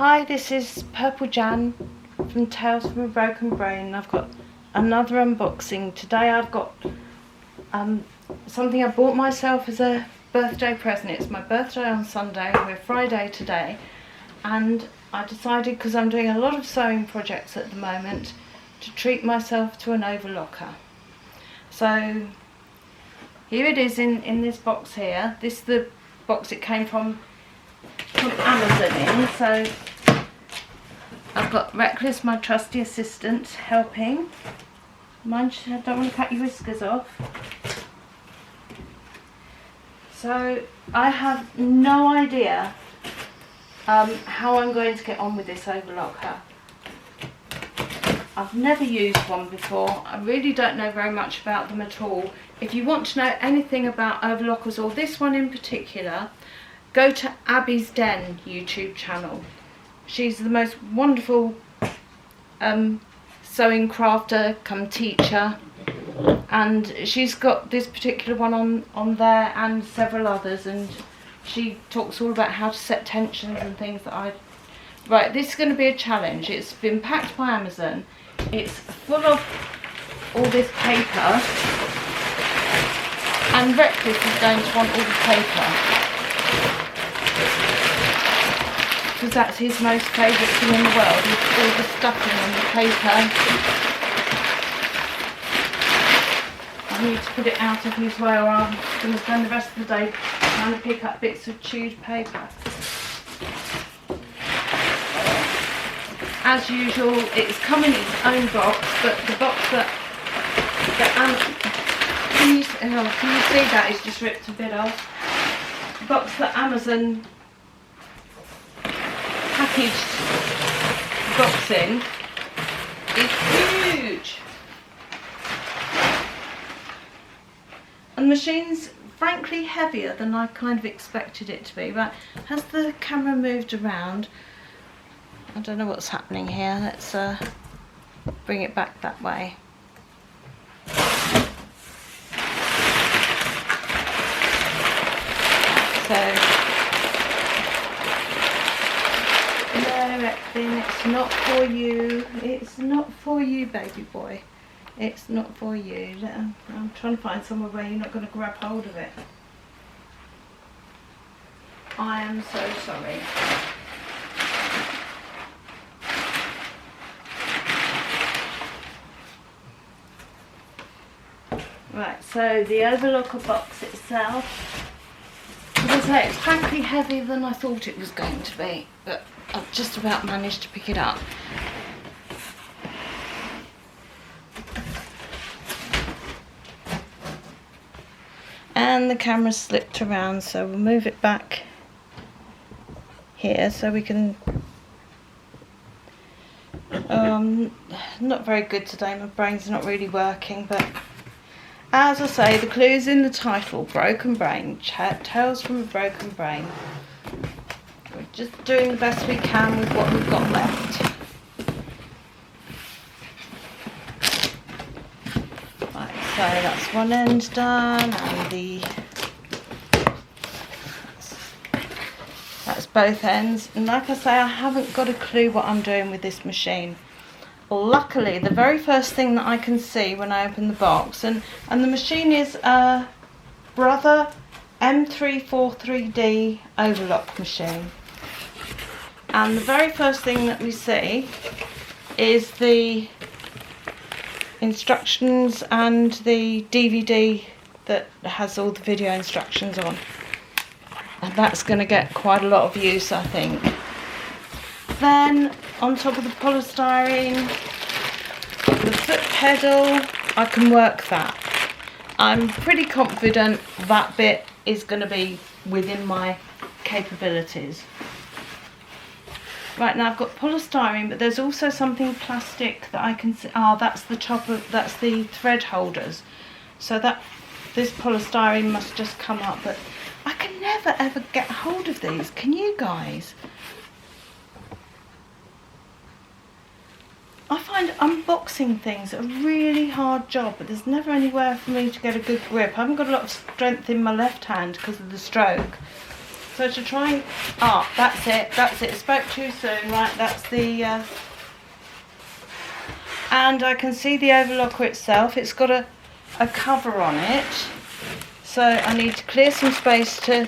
Hi, this is Purple Jan from Tales from a Broken Brain. I've got another unboxing. Today I've got something I bought myself as a birthday present. It's my birthday on Sunday, we're Friday today, and I decided, because I'm doing a lot of sewing projects at the moment, to treat myself to an overlocker. So here it is in this box here. This is the box it came from Amazon. So I've got Reckless, my trusty assistant, helping. Mind you, I don't want to cut your whiskers off. So I have no idea how I'm going to get on with this overlocker. I've never used one before. I really don't know very much about them at all. If you want to know anything about overlockers, or this one in particular, go to Abby's Den YouTube channel. She's the most wonderful sewing crafter come teacher, and she's got this particular one on there and several others, and she talks all about how to set tensions and things that Right, this is going to be a challenge. It's been packed by Amazon. It's full of all this paper, and Reckless is going to want all the paper, because that's his most favourite thing in the world, is all the stuffing on the paper. I need to put it out of his way, or I'm going to spend the rest of the day trying to pick up bits of chewed paper. As usual, it's come in its own box, but the box that can you see that it's just ripped a bit off? The box that Amazon packaged the box in is huge, and the machine's frankly heavier than I kind of expected it to be. Right, has the camera moved around? I don't know what's happening here. Let's bring it back that way. So it's not for you. It's not for you, baby boy. It's not for you. I'm trying to find somewhere where you're not going to grab hold of it. I am so sorry. Right, so the overlocker box itself, as I say, it's frankly heavier than I thought it was going to be, but I've just about managed to pick it up. And the camera's slipped around, so we'll move it back here so we can... not very good today, my brain's not really working, but as I say, the clue's in the title, Broken Brain, Tales from a Broken Brain. We're just doing the best we can with what we've got left. Right, so that's one end done, and that's both ends. And like I say, I haven't got a clue what I'm doing with this machine. Well, luckily, the very first thing that I can see when I open the box, and the machine is a Brother M343D overlock machine. And the very first thing that we see is the instructions and the DVD that has all the video instructions on. And that's going to get quite a lot of use, I think. Then, on top of the polystyrene, the foot pedal, I can work that. I'm pretty confident that bit is going to be within my capabilities. Right, now I've got polystyrene, but there's also something plastic that I can see. That's the thread holders. So this polystyrene must just come up, but I can never ever get hold of these. Can you guys? I find unboxing things a really hard job, but there's never anywhere for me to get a good grip. I haven't got a lot of strength in my left hand because of the stroke. So to try and, that's it, spoke too soon, right, that's the, and I can see the overlocker itself, it's got a cover on it, so I need to clear some space to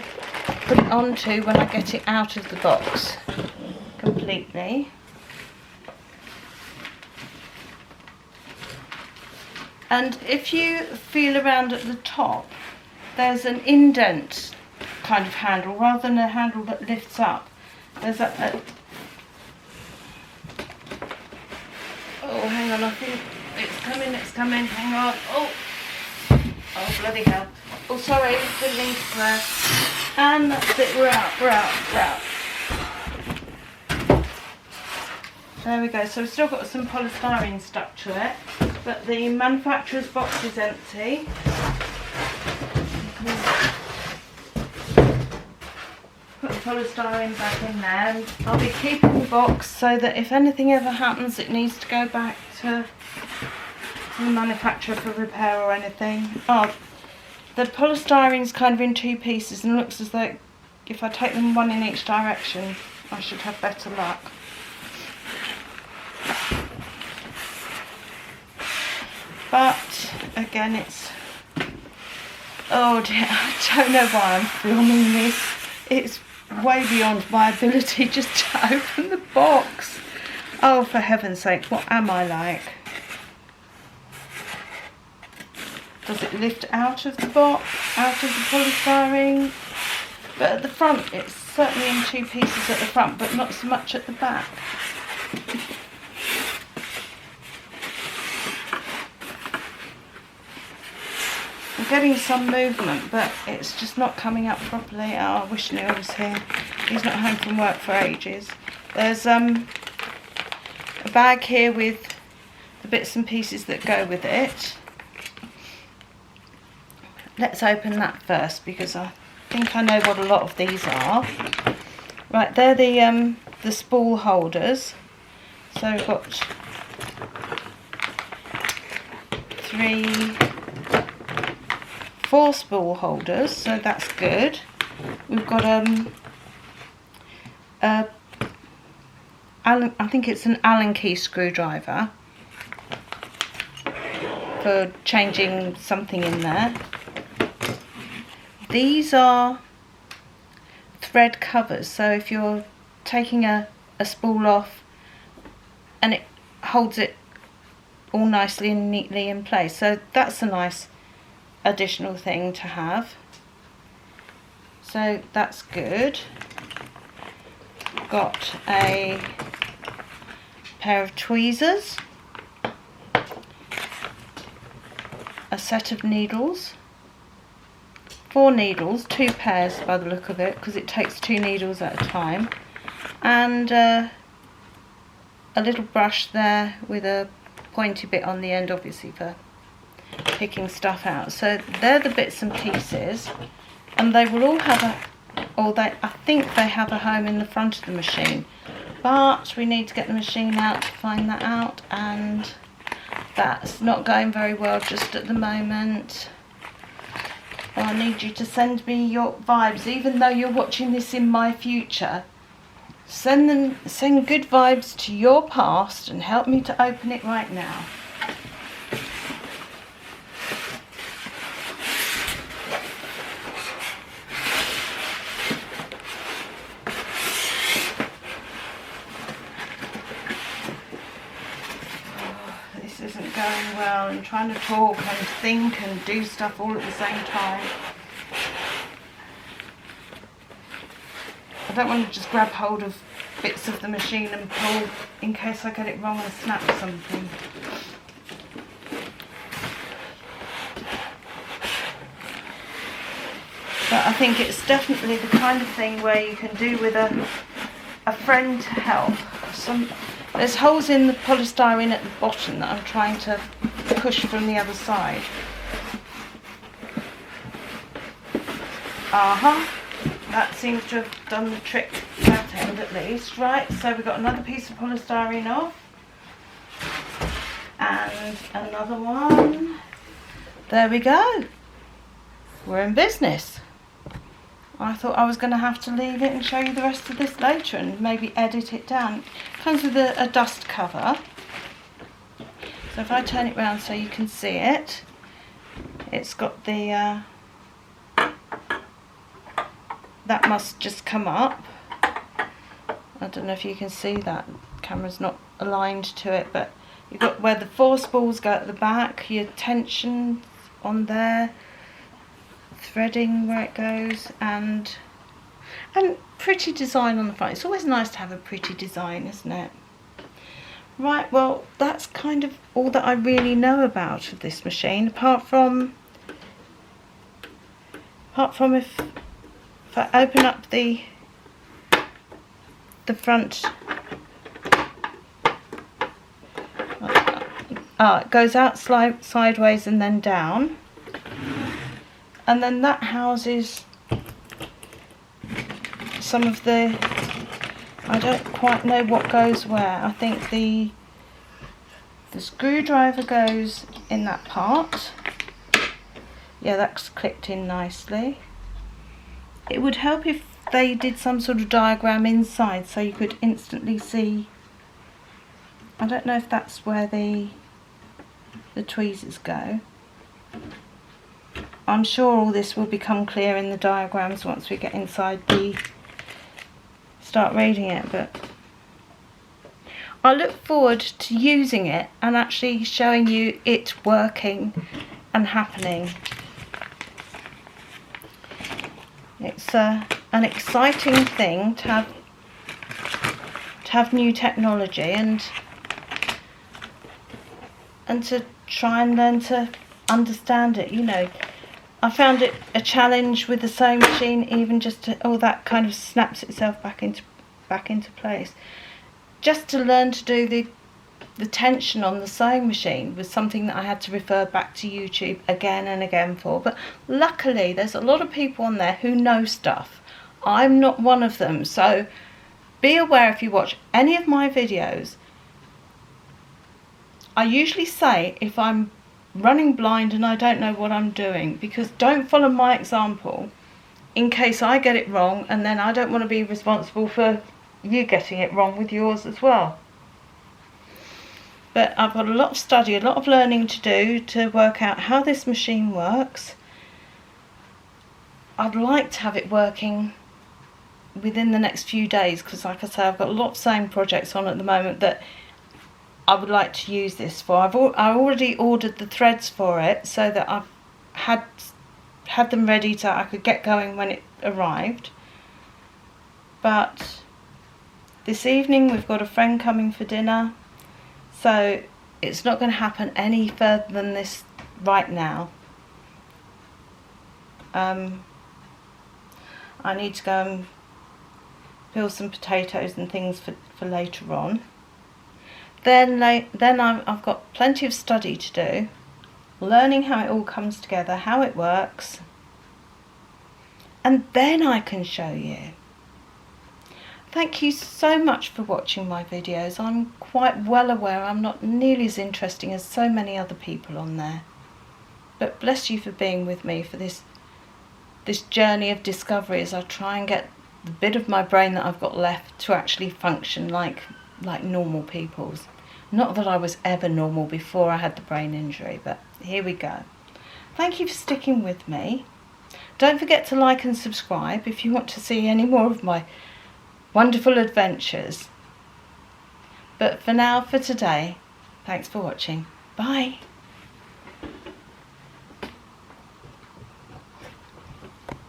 put it onto when I get it out of the box completely. And if you feel around at the top, there's an indent kind of handle rather than a handle that lifts up. There's oh, hang on, I think it's coming, hang on. Oh bloody hell. Oh, sorry, didn't mean to swear. And that's it, we're out. There we go, so we've still got some polystyrene stuck to it, but the manufacturer's box is empty. Put the polystyrene back in there, and I'll be keeping the box so that if anything ever happens it needs to go back to the manufacturer for repair or anything. Oh, the polystyrene's kind of in two pieces and looks as though if I take them one in each direction I should have better luck. But again, it's, oh dear, I don't know why I'm filming this. It's way beyond my ability just to open the box. Oh, for heaven's sake, what am I like? Does it lift out of the box, out of the polystyrene? But at the front, it's certainly in two pieces at the front, but not so much at the back. I'm getting some movement, but it's just not coming up properly. Oh, I wish Neil was here. He's not home from work for ages. There's a bag here with the bits and pieces that go with it. Let's open that first because I think I know what a lot of these are. Right, they're the spool holders. So we've got 4 spool holders, so that's good. We've got I think it's an Allen key screwdriver for changing something in there. These are thread covers, so if you're taking a spool off and it holds it all nicely and neatly in place, so that's a nice additional thing to have, so that's good. Got a pair of tweezers, a set of needles, 4 needles, 2 pairs by the look of it, because it takes 2 needles at a time, and a little brush there with a pointy bit on the end, obviously for picking stuff out. So they're the bits and pieces, and they will all have I think they have a home in the front of the machine, but we need to get the machine out to find that out, and that's not going very well just at the moment. I need you to send me your vibes, even though you're watching this in my future. Send good vibes to your past and help me to open it right now. Going well and trying to talk and think and do stuff all at the same time. I don't want to just grab hold of bits of the machine and pull in case I get it wrong and snap something. But I think it's definitely the kind of thing where you can do with a friend to help. There's holes in the polystyrene at the bottom that I'm trying to push from the other side. That seems to have done the trick that end at least. Right, so we've got another piece of polystyrene off. And another one. There we go. We're in business. I thought I was going to have to leave it and show you the rest of this later and maybe edit it down. It comes with a dust cover. So if I turn it around so you can see it, it's got the, that must just come up. I don't know if you can see that, the camera's not aligned to it, but you've got where the force balls go at the back, your tension on there, threading where it goes, and pretty design on the front. It's always nice to have a pretty design, isn't it? Right, well, that's kind of all that I really know about this machine, apart from if I open up the front, it goes out sideways and then down, and then that houses some of the, I don't quite know what goes where. I think the screwdriver goes in that part. Yeah, that's clipped in nicely. It would help if they did some sort of diagram inside so you could instantly see. I don't know if that's where the tweezers go. I'm sure all this will become clear in the diagrams once we get inside start reading it, but I look forward to using it and actually showing you it working and happening. It's an exciting thing to have new technology and to try and learn to understand it. You know, I found it a challenge with the sewing machine, even just to, oh, that kind of snaps itself back into place. Just to learn to do the tension on the sewing machine was something that I had to refer back to YouTube again and again for. But luckily there's a lot of people on there who know stuff. I'm not one of them, so be aware if you watch any of my videos. I usually say if I'm running blind and I don't know what I'm doing, because don't follow my example in case I get it wrong, and then I don't want to be responsible for you getting it wrong with yours as well. But I've got a lot of study, a lot of learning to do to work out how this machine works. I'd like to have it working within the next few days, because like I say, I've got a lot of sewing projects on at the moment that I would like to use this for. I already ordered the threads for it so that I've had them ready so I could get going when it arrived. But this evening we've got a friend coming for dinner, so it's not going to happen any further than this right now. I need to go and peel some potatoes and things for later on. Then I've got plenty of study to do, learning how it all comes together, how it works, and then I can show you. Thank you so much for watching my videos. I'm quite well aware I'm not nearly as interesting as so many other people on there, but bless you for being with me for this journey of discovery as I try and get the bit of my brain that I've got left to actually function like normal people's. Not that I was ever normal before I had the brain injury, but here we go. Thank you for sticking with me. Don't forget to like and subscribe if you want to see any more of my wonderful adventures. But for now, for today, thanks for watching. Bye.